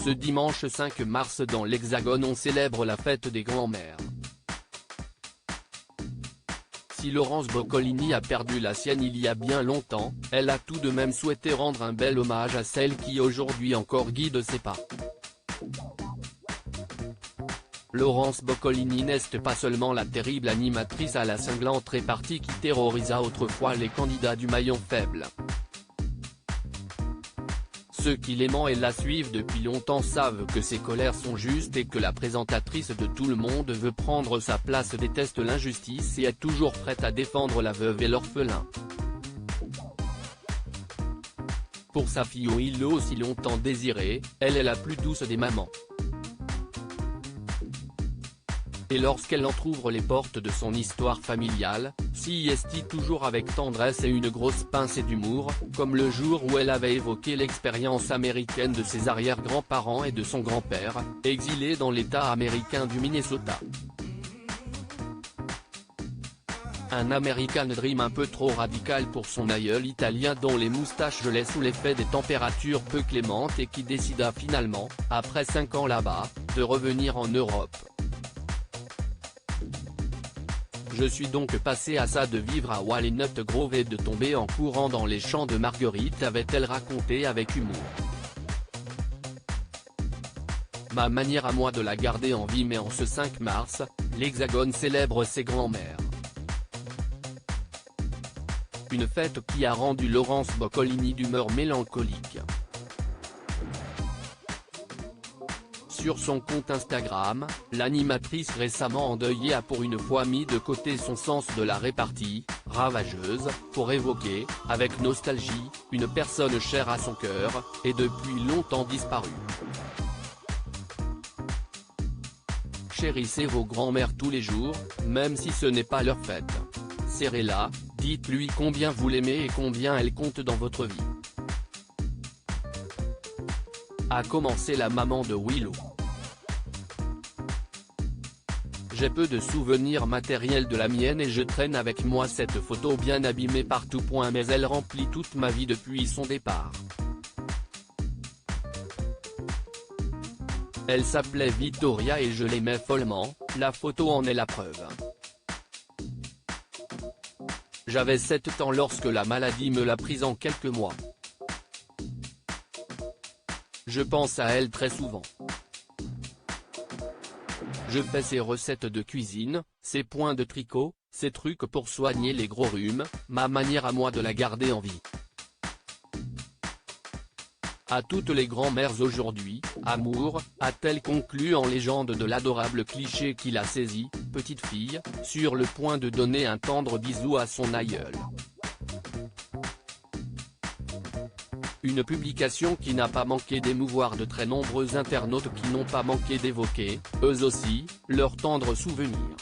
Ce dimanche 5 mars dans l'Hexagone on célèbre la fête des grands-mères. Si Laurence Boccolini a perdu la sienne il y a bien longtemps, elle a tout de même souhaité rendre un bel hommage à celle qui aujourd'hui encore guide ses pas. Laurence Boccolini n'est pas seulement la terrible animatrice à la cinglante répartie qui terrorisa autrefois les candidats du maillon faible. Ceux qui l'aiment et la suivent depuis longtemps savent que ses colères sont justes et que la présentatrice de Tout le monde veut prendre sa place déteste l'injustice et est toujours prête à défendre la veuve et l'orphelin. Pour sa fille Willow si longtemps désirée, elle est la plus douce des mamans. Et lorsqu'elle entr'ouvre les portes de son histoire familiale, s'y est toujours avec tendresse et une grosse pincée d'humour, comme le jour où elle avait évoqué l'expérience américaine de ses arrière-grands-parents et de son grand-père, exilé dans l'État américain du Minnesota. Un American Dream un peu trop radical pour son aïeul italien dont les moustaches gelaient sous l'effet des températures peu clémentes et qui décida finalement, après 5 ans là-bas, de revenir en Europe. Je suis donc passé à ça de vivre à Walnut Grove et de tomber en courant dans les champs de marguerites, avait-elle raconté avec humour. Ma manière à moi de la garder en vie. Mais en ce 5 mars, l'Hexagone célèbre ses grands-mères. Une fête qui a rendu Laurence Boccolini d'humeur mélancolique. Sur son compte Instagram, l'animatrice récemment endeuillée a pour une fois mis de côté son sens de la répartie, ravageuse, pour évoquer, avec nostalgie, une personne chère à son cœur, et depuis longtemps disparue. Chérissez vos grands-mères tous les jours, même si ce n'est pas leur fête. Serrez-la, dites-lui combien vous l'aimez et combien elle compte dans votre vie. A commencé la maman de Willow. J'ai peu de souvenirs matériels de la mienne et je traîne avec moi cette photo bien abîmée partout. Mais elle remplit toute ma vie depuis son départ. Elle s'appelait Vittoria et je l'aimais follement, la photo en est la preuve. J'avais 7 ans lorsque la maladie me l'a prise en quelques mois. Je pense à elle très souvent. Je fais ses recettes de cuisine, ses points de tricot, ses trucs pour soigner les gros rhumes, ma manière à moi de la garder en vie. À toutes les grand-mères aujourd'hui, amour, a-t-elle conclu en légende de l'adorable cliché qu'il a saisi, petite fille, sur le point de donner un tendre bisou à son aïeul. Une publication qui n'a pas manqué d'émouvoir de très nombreux internautes qui n'ont pas manqué d'évoquer, eux aussi, leurs tendres souvenirs.